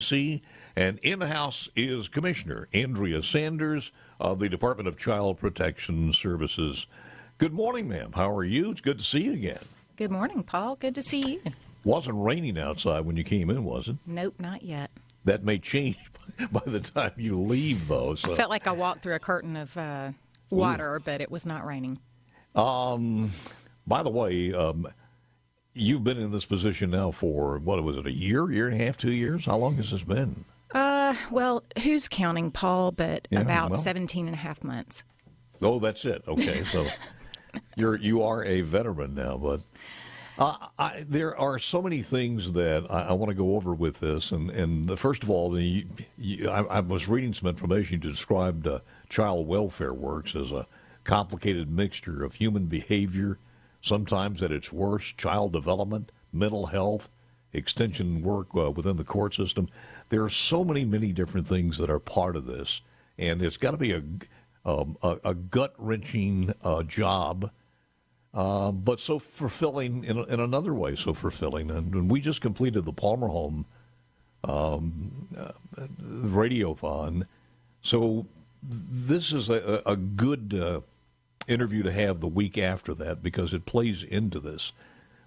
See, and in the house is Commissioner Andrea Sanders of the Department of Child Protection Services. Good morning, ma'am. How are you? It's good to see you again. Good morning, Paul. Good to see you. Wasn't raining outside when you came in, was it? Nope, not yet. That may change by the time you leave, though. So. I felt like I walked through a curtain of water, but it was not raining. By the way, you've been in this position now for, what was it, a year and a half, 2 years? How long has this been? Well, who's counting, Paul, but about 17 and a half months. Oh, that's it. Okay, so you are a veteran now, but there are so many things that I want to go over with this. And first of all, I was reading some information you described child welfare works as a complicated mixture of human behavior, sometimes at its worst, child development, mental health, extension work within the court system. There are so many different things that are part of this, and it's got to be a gut-wrenching job, but so fulfilling in another way, so fulfilling. And we just completed the Palmer Home radiothon, so this is a good interview to have the week after that because it plays into this.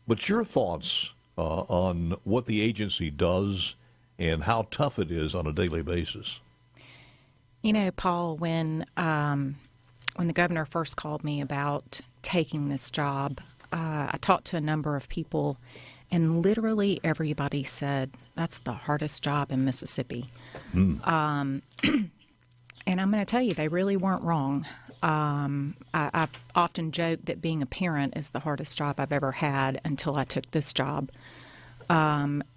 But your thoughts on what the agency does and how tough it is on a daily basis. You know, Paul, when the governor first called me about taking this job, I talked to a number of people, and literally everybody said, that's the hardest job in Mississippi. And I'm going to tell you, they really weren't wrong. I've often joked that being a parent is the hardest job I've ever had until I took this job.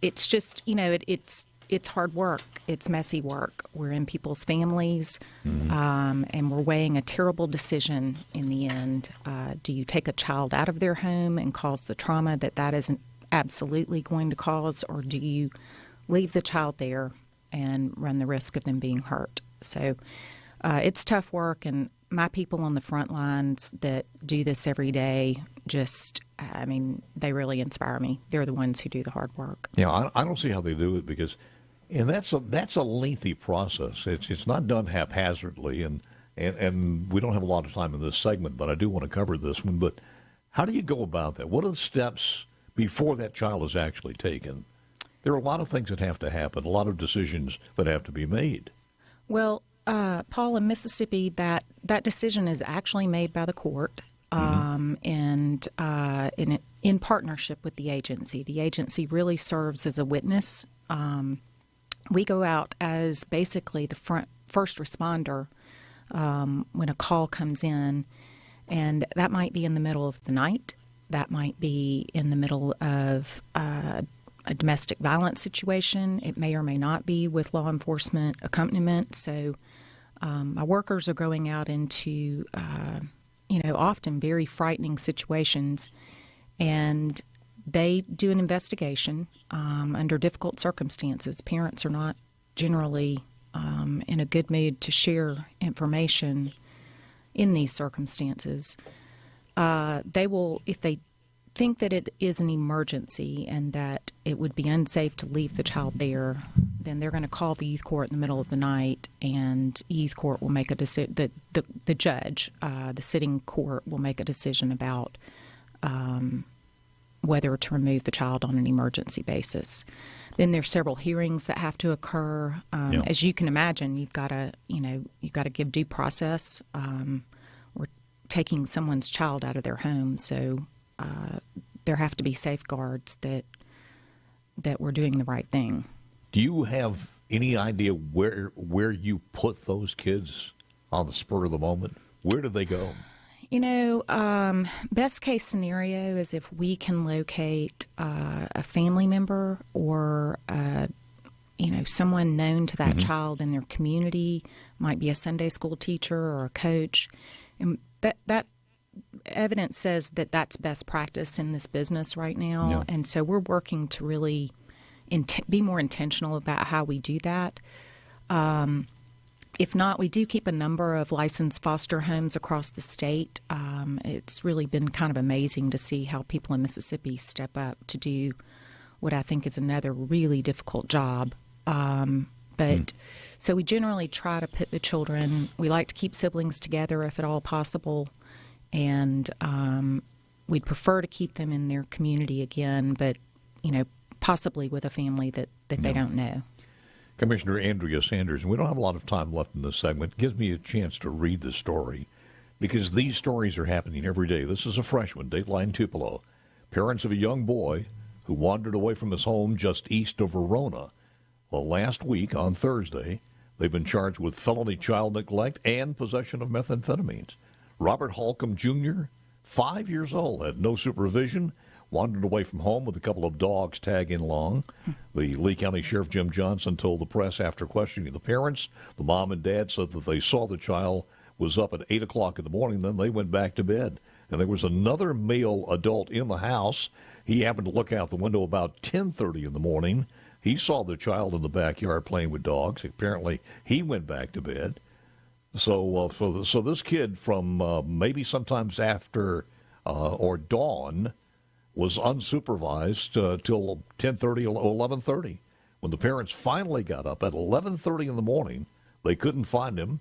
It's just, it's hard work. It's messy work. We're in people's families, and we're weighing a terrible decision in the end. Do you take a child out of their home and cause the trauma that isn't absolutely going to cause, or do you leave the child there and run the risk of them being hurt? So it's tough work, and my people on the front lines that do this every day they really inspire me. They're the ones who do the hard work. Yeah, I don't see how they do it because, and that's a lengthy process. It's not done haphazardly, and we don't have a lot of time in this segment, but I do want to cover this one. But how do you go about that? What are the steps before that child is actually taken? There are a lot of things that have to happen, a lot of decisions that have to be made. Well, Paul, in Mississippi, that decision is actually made by the court, and in partnership with the agency. The agency really serves as a witness. We go out as basically the first responder when a call comes in, and that might be in the middle of the night. That might be in the middle of a domestic violence situation. It may or may not be with law enforcement accompaniment. So my workers are going out into, often very frightening situations, and they do an investigation under difficult circumstances. Parents are not generally in a good mood to share information in these circumstances. They will, if they think that it is an emergency and that it would be unsafe to leave the child there, then they're going to call the youth court in the middle of the night, and youth court will make a decision. The judge, the sitting court, will make a decision about whether to remove the child on an emergency basis. Then there's several hearings that have to occur. As you can imagine, you've got to give due process. We're taking someone's child out of their home, so there have to be safeguards that we're doing the right thing. Do you have any idea where you put those kids on the spur of the moment? Where do they go? Best case scenario is if we can locate a family member or someone known to that child in their community, might be a Sunday school teacher or a coach, and that evidence says that that's best practice in this business right now. Yeah. And so we're working to really be more intentional about how we do that. If not, we do keep a number of licensed foster homes across the state. It's really been kind of amazing to see how people in Mississippi step up to do what I think is another really difficult job But so we generally try to put the children, we like to keep siblings together if at all possible. And we'd prefer to keep them in their community again, but, possibly with a family that they don't know. Commissioner Andrea Sanders, and we don't have a lot of time left in this segment. It gives me a chance to read the story because these stories are happening every day. This is a fresh one, Dateline Tupelo. Parents of a young boy who wandered away from his home just east of Verona. Well, last week on Thursday, they've been charged with felony child neglect and possession of methamphetamines. Robert Holcomb Jr., 5 years old, had no supervision, wandered away from home with a couple of dogs tagging along. The Lee County Sheriff Jim Johnson told the press after questioning the parents, the mom and dad said that they saw the child was up at 8 o'clock in the morning, then they went back to bed. And there was another male adult in the house. He happened to look out the window about 10:30 in the morning. He saw the child in the backyard playing with dogs. Apparently, he went back to bed. So this kid from maybe sometimes after or dawn was unsupervised till 10:30 or 11:30. When the parents finally got up at 11:30 in the morning, they couldn't find him.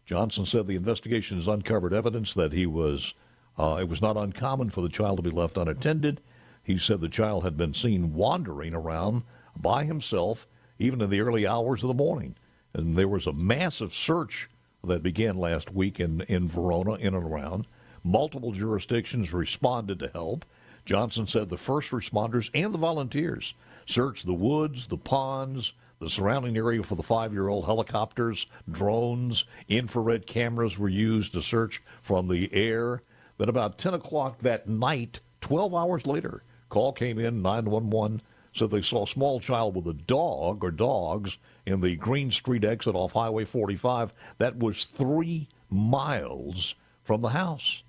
Johnson said the investigation has uncovered evidence that it was not uncommon for the child to be left unattended. He said the child had been seen wandering around by himself even in the early hours of the morning. And there was a massive search that began last week in Verona, in and around. Multiple jurisdictions responded to help. Johnson said the first responders and the volunteers searched the woods, the ponds, the surrounding area for the 5-year-old. Helicopters, drones, infrared cameras were used to search from the air. Then about 10 o'clock that night, 12 hours later, call came in, 911, said they saw a small child with a dog or dogs in the Green Street exit off Highway 45. That was 3 miles from the house.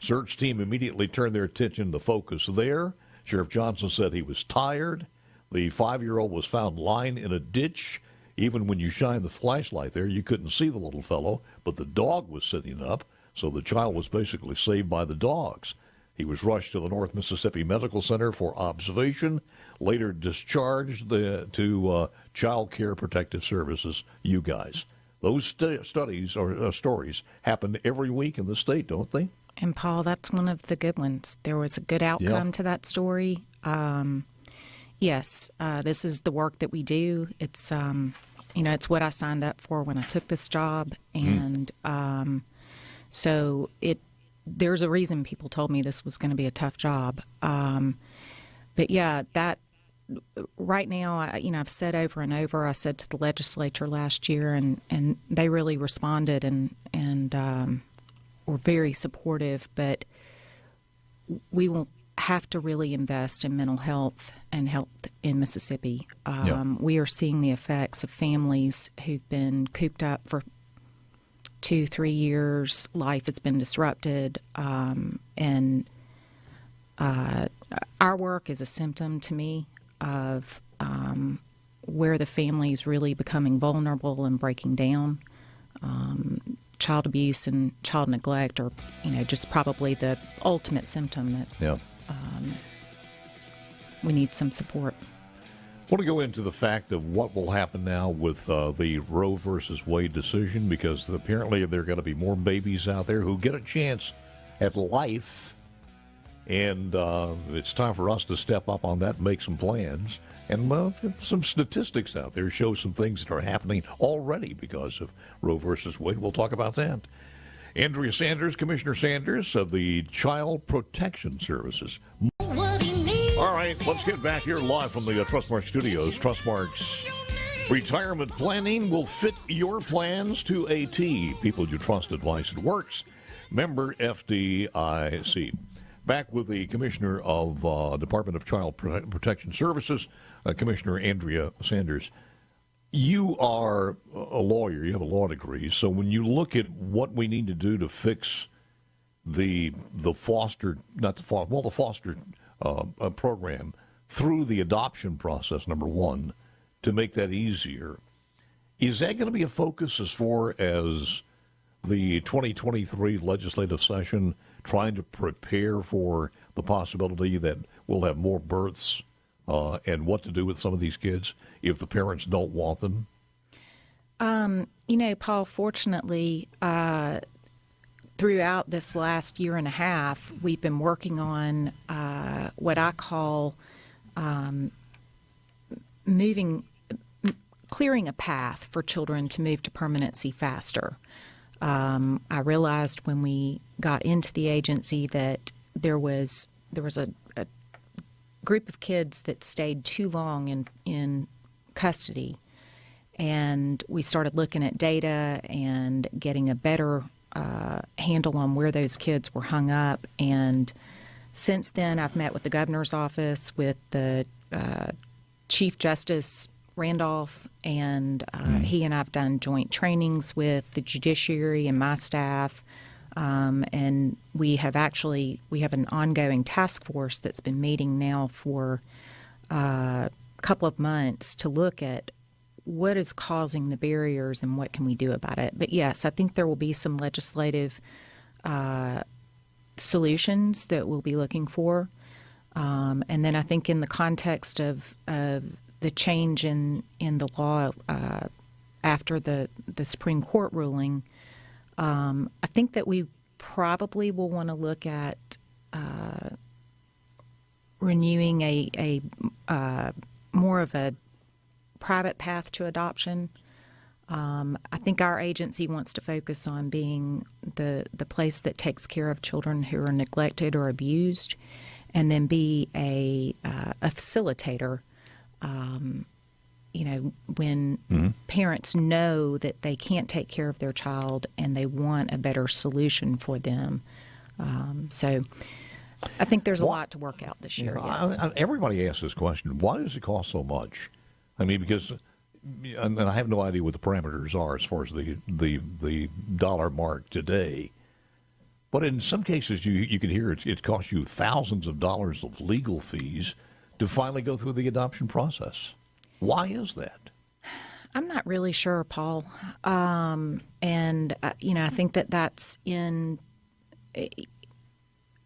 Search team immediately turned their attention to focus there. Sheriff Johnson said he was tired. The 5-year-old was found lying in a ditch. Even when you shined the flashlight there, you couldn't see the little fellow, but the dog was sitting up, so the child was basically saved by the dogs. He was rushed to the North Mississippi Medical Center for observation, later discharged to Child Care Protective Services, you guys. Those studies or stories happen every week in the state, don't they? And, Paul, that's one of the good ones. There was a good outcome to that story. Yes, this is the work that we do. It's, it's what I signed up for when I took this job. And so there's a reason people told me this was going to be a tough job. But, yeah, that right now, I've said over and over, I said to the legislature last year, and they really responded and were very supportive, but we will have to really invest in mental health and health in Mississippi. We are seeing the effects of families who've been cooped up for 2-3 years. Life has been disrupted, and our work is a symptom to me of where the family is really becoming vulnerable and breaking down. Child abuse and child neglect are, just probably the ultimate symptom that we need some support. I want to go into the fact of what will happen now with the Roe versus Wade decision, because apparently there are going to be more babies out there who get a chance at life, and it's time for us to step up on that and make some plans. And some statistics out there show some things that are happening already because of Roe versus Wade. We'll talk about that. Andrea Sanders, Commissioner Sanders of the Child Protection Services. All right, let's get back here live from the Trustmark Studios. Trustmark's retirement planning will fit your plans to a T. People you trust, advice that works. Member FDIC. Back with the Commissioner of Department of Child Protection Services, Commissioner Andrea Sanders. You are a lawyer. You have a law degree. So when you look at what we need to do to fix the foster program through the adoption process, number one, to make that easier, is that going to be a focus as far as the 2023 legislative session, trying to prepare for the possibility that we'll have more births and what to do with some of these kids if the parents don't want them? Paul, fortunately, throughout this last year and a half, we've been working on what I call clearing a path for children to move to permanency faster. I realized when we got into the agency that there was a group of kids that stayed too long in custody, and we started looking at data and getting a better handle on where those kids were hung up. And since then, I've met with the governor's office, with the Chief Justice Randolph, and he and I have done joint trainings with the judiciary and my staff. And we have an ongoing task force that's been meeting now for a couple of months to look at what is causing the barriers and what can we do about it. But yes, I think there will be some legislative solutions that we'll be looking for. And then I think in the context of the change in the law after the Supreme Court ruling, I think that we probably will want to look at renewing a more of a private path to adoption. I think our agency wants to focus on being the place that takes care of children who are neglected or abused, and then be a facilitator. When parents know that they can't take care of their child and they want a better solution for them. So I think there's a lot to work out this year. Yes. Everybody asks this question: why does it cost so much? I mean, because, and I have no idea what the parameters are as far as the dollar mark today. But in some cases, you can hear it costs you thousands of dollars of legal fees to finally go through the adoption process. Why is that? I'm not really sure, Paul. I think that's in.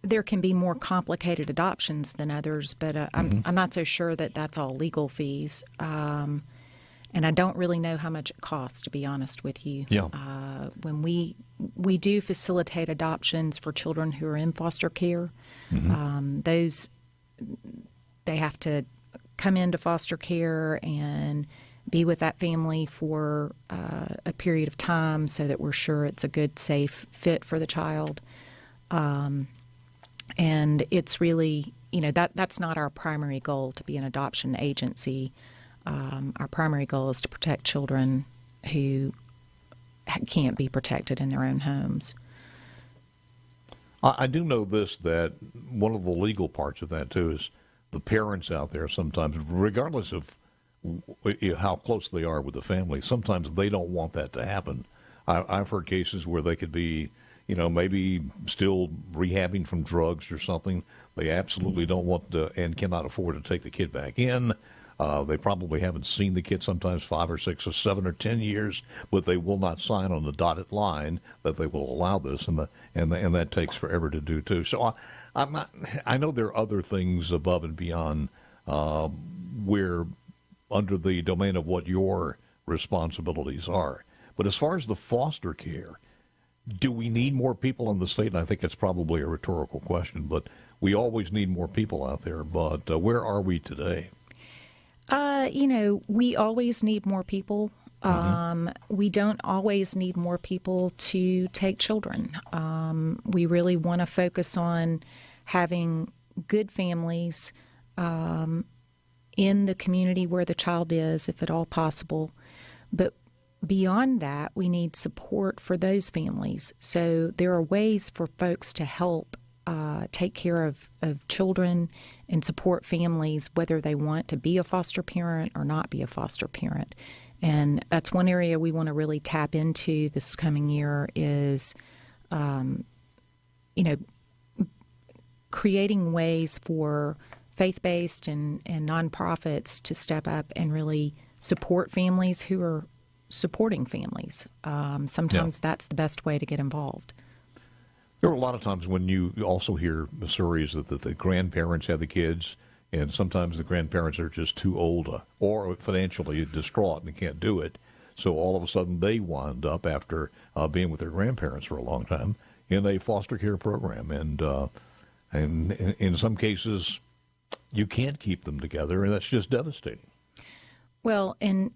There can be more complicated adoptions than others, but I'm not so sure that that's all legal fees. And I don't really know how much it costs, to be honest with you. Yeah. When we do facilitate adoptions for children who are in foster care, they have to come into foster care and be with that family for a period of time so that we're sure it's a good, safe fit for the child. And it's really, that's not our primary goal, to be an adoption agency. Our primary goal is to protect children who can't be protected in their own homes. I do know this, that one of the legal parts of that, too, is the parents out there sometimes, regardless of how close they are with the family, sometimes they don't want that to happen. I've heard cases where they could be, maybe still rehabbing from drugs or something. They absolutely don't want to and cannot afford to take the kid back in. They probably haven't seen the kid sometimes 5 or 6 or 7 or 10 years, but they will not sign on the dotted line that they will allow this, and that takes forever to do too. So I know there are other things above and beyond where under the domain of what your responsibilities are. But as far as the foster care, do we need more people in the state? And I think it's probably a rhetorical question, but we always need more people out there. But where are we today? We always need more people. We don't always need more people to take children. We really want to focus on having good families in the community where the child is, if at all possible. But beyond that, we need support for those families. So there are ways for folks to help take care of children and support families, whether they want to be a foster parent or not be a foster parent. And that's one area we want to really tap into this coming year is, creating ways for faith-based and nonprofits to step up and really support families who are supporting families. Sometimes that's the best way to get involved. There are a lot of times when you also hear the stories that the grandparents have the kids, and sometimes the grandparents are just too old or financially distraught and can't do it. So all of a sudden they wind up, after being with their grandparents for a long time, in a foster care program. And in some cases, you can't keep them together, and that's just devastating. Well, and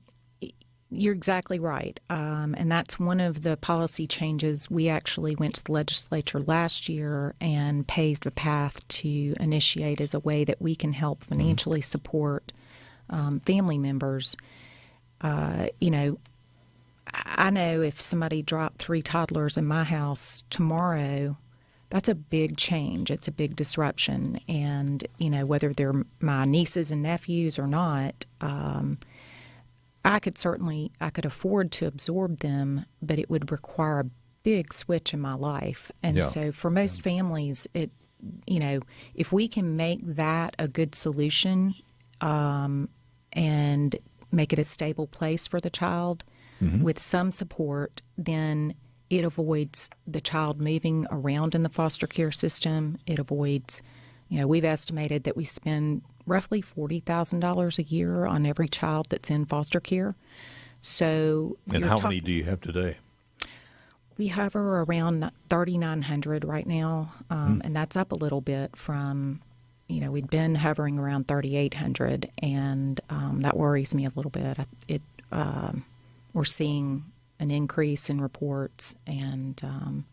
you're exactly right. And that's one of the policy changes. We actually went to the legislature last year and paved a path to initiate as a way that we can help financially support family members. I know if somebody dropped 3 toddlers in my house tomorrow, that's a big change. It's a big disruption. And, whether they're my nieces and nephews or not, I could afford to absorb them, but it would require a big switch in my life. And so for most families, if we can make that a good solution and make it a stable place for the child with some support, then it avoids the child moving around in the foster care system. It avoids, we've estimated that we spend roughly $40,000 a year on every child that's in foster care. So, and how many do you have today? We hover around 3,900 right now, and that's up a little bit from, we'd been hovering around 3,800, and that worries me a little bit. We're seeing an increase in reports, and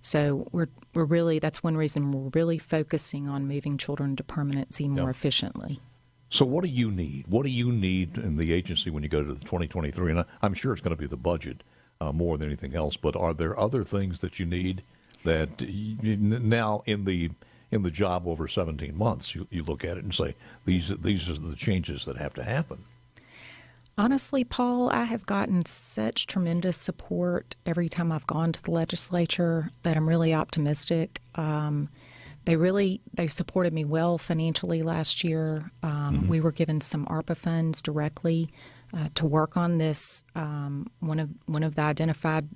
so we're really, that's one reason we're really focusing on moving children to permanency more efficiently. So what do you need? What do you need in the agency when you go to the 2023? And I'm sure it's going to be the budget more than anything else, but are there other things that you need that now in the job over 17 months, you look at it and say, these are the changes that have to happen? Honestly, Paul, I have gotten such tremendous support every time I've gone to the legislature that I'm really optimistic. They supported me well financially last year. We were given some ARPA funds directly to work on this. One of the identified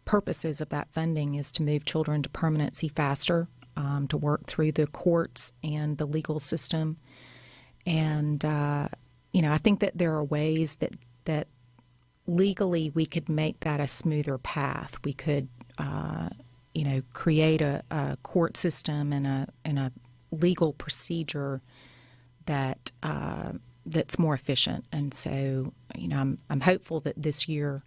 purposes of that funding is to move children to permanency faster, to work through the courts and the legal system. And I think that there are ways that legally we could make that a smoother path. We could, create a court system and a legal procedure that's more efficient. And so, I'm hopeful that this year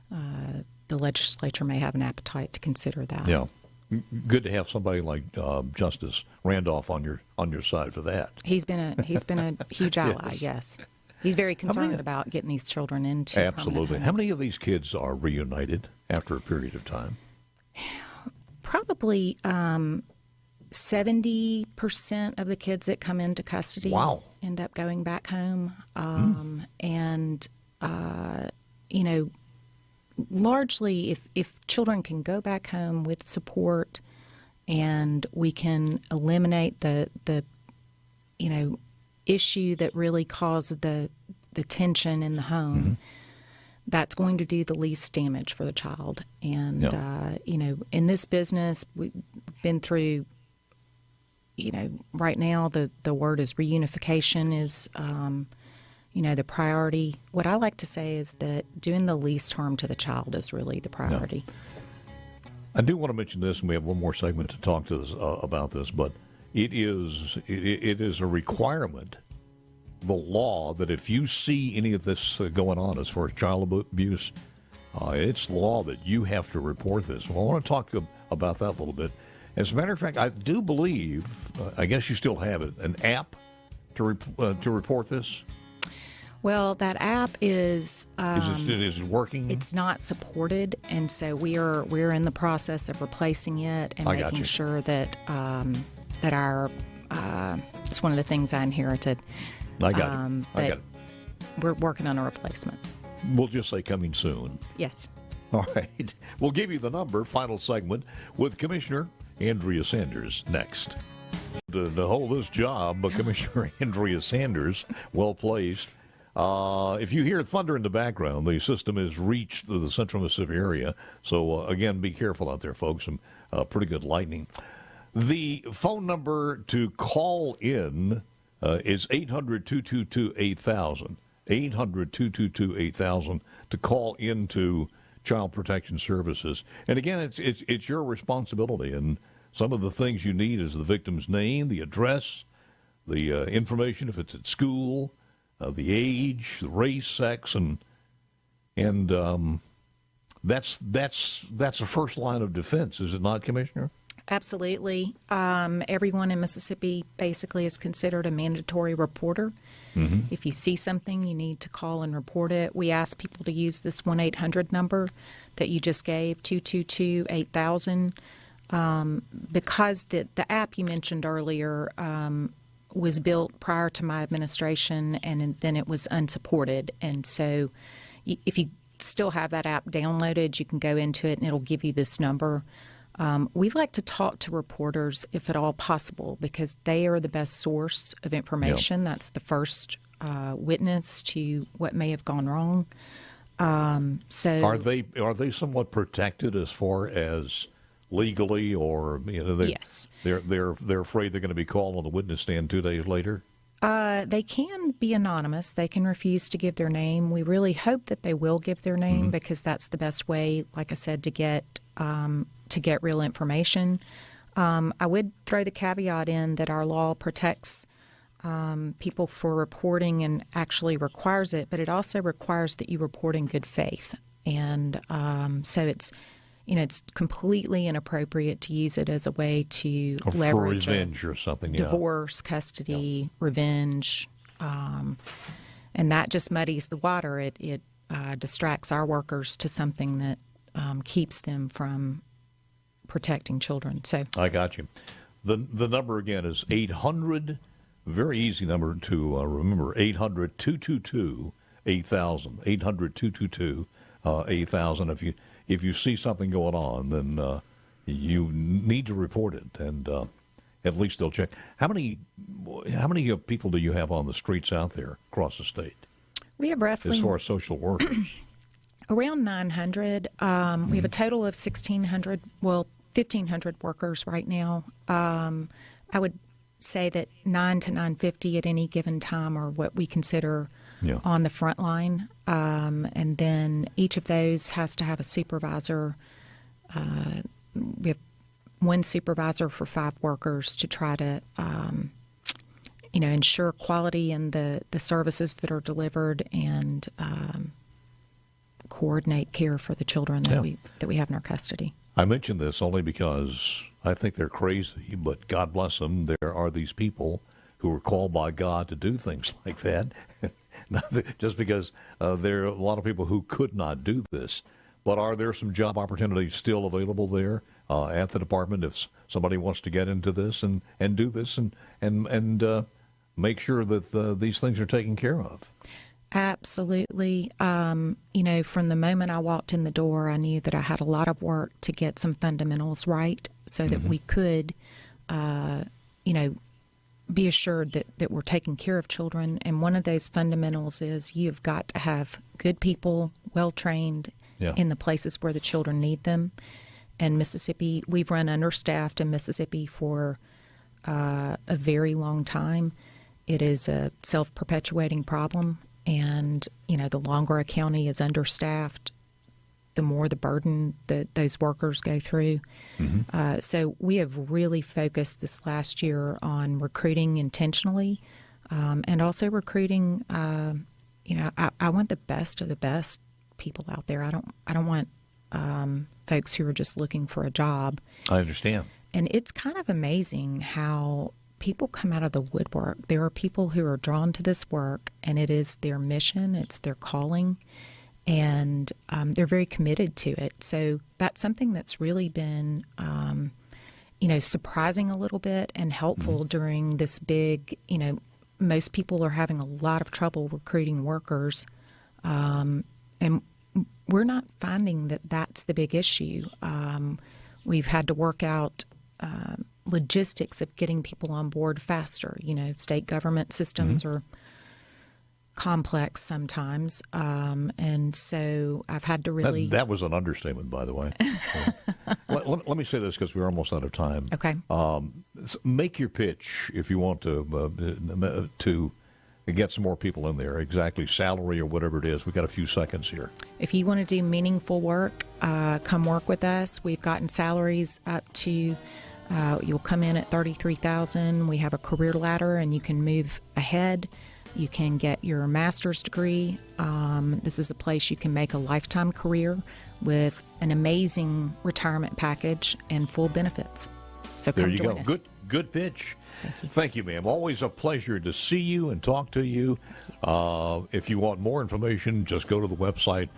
the legislature may have an appetite to consider that. Yeah. Good to have somebody like Justice Randolph on your side for that. He's been a huge ally. Yes, he's very concerned about getting these children into absolutely. How many of these kids are reunited after a period of time? Probably 70% of the kids that come into custody end up going back home, and largely, if children can go back home with support, and we can eliminate the issue that really caused the tension in the home, that's going to do the least damage for the child. And in this business, we've been through. Right now the word is reunification is. The priority. What I like to say is that doing the least harm to the child is really the priority. Yeah. I do want to mention this, and we have one more segment to talk to this, about this, but it is a requirement, the law, that if you see any of this going on as far as child abuse, it's law that you have to report this. Well, I want to talk about that a little bit. As a matter of fact, I do believe, I guess you still have it, an app to report this? Well, that app is it working? It's not supported, and so we're in the process of replacing it and making sure that that our it's one of the things I inherited. I got it. We're working on a replacement. We'll just say coming soon. Yes. All right. We'll give you the number. Final segment with Commissioner Andrea Sanders next. To hold this job, Commissioner Andrea Sanders, well placed. If you hear thunder in the background, the system has reached the central Mississippi area. So, again, be careful out there, folks. Some pretty good lightning. The phone number to call in is 800-222-8000. 800-222-8000 to call into Child Protection Services. And again, it's your responsibility. And some of the things you need is the victim's name, the address, the information if it's at school, the age, the race, sex, and that's a first line of defense, is it not, Commissioner? Absolutely. Everyone in Mississippi basically is considered a mandatory reporter. Mm-hmm. If you see something, you need to call and report it. We ask people to use this 1-800 number that you just gave, 222-8000, because the app you mentioned earlier was built prior to my administration, and then it was unsupported. And so if you still have that app downloaded, you can go into it and it'll give you this number. We like to talk to reporters if at all possible because they are the best source of information. Yep. That's the first witness to what may have gone wrong. So are they somewhat protected as far as legally, or yes, they're afraid they're going to be called on the witness stand 2 days later? They can be anonymous. They can refuse to give their name. We really hope that they will give their name mm-hmm. because that's the best way, like I said, to get real information. I would throw the caveat in that our law protects people for reporting and actually requires it, but it also requires that you report in good faith. And so it's completely inappropriate to use it as a way to leverage for revenge or something. Divorce, custody, revenge, and that just muddies the water. It distracts our workers to something that keeps them from protecting children. So I got you. The number again is 800. Very easy number to remember. 800-222-8000. 800-222-8000. If you see something going on, then you need to report it, and at least they'll check. How many people do you have on the streets out there across the state? We have roughly, as far as social workers, around 900. We have a total of 1,500 workers right now. I would say that 9 to 950 at any given time are what we consider on the front line. And then each of those has to have a supervisor. We have one supervisor for 5 workers to try to, ensure quality in the services that are delivered and coordinate care for the children that we have in our custody. I mention this only because I think they're crazy, but God bless them. There are these people who are called by God to do things like that. Just because there are a lot of people who could not do this. But are there some job opportunities still available there at the department if somebody wants to get into this and do this and make sure that these things are taken care of? Absolutely. From the moment I walked in the door, I knew that I had a lot of work to get some fundamentals right so that we could, be assured that we're taking care of children. And one of those fundamentals is you've got to have good people, well-trained in the places where the children need them. And Mississippi, we've run understaffed in Mississippi for a very long time. It is a self-perpetuating problem. And, the longer a county is understaffed, the more the burden that those workers go through. Mm-hmm. So we have really focused this last year on recruiting intentionally and also recruiting, I want the best of the best people out there. I don't want folks who are just looking for a job. I understand. And it's kind of amazing how people come out of the woodwork. There are people who are drawn to this work, and it is their mission, it's their calling, and they're very committed to it. So that's something that's really been, surprising a little bit and helpful during this big, most people are having a lot of trouble recruiting workers, and we're not finding that that's the big issue. We've had to work out logistics of getting people on board faster. State government systems are complex sometimes, and so I've had to really... That was an understatement, by the way. let me say this because we're almost out of time. Okay. Make your pitch if you want to get some more people in there. Exactly, salary or whatever it is. We've got a few seconds here. If you want to do meaningful work, come work with us. We've gotten salaries up to. You'll come in at $33,000. We have a career ladder, and you can move ahead. You can get your master's degree. This is a place you can make a lifetime career with an amazing retirement package and full benefits. So come join us. Good pitch. Thank you. Thank you, ma'am. Always a pleasure to see you and talk to you. If you want more information, just go to the website.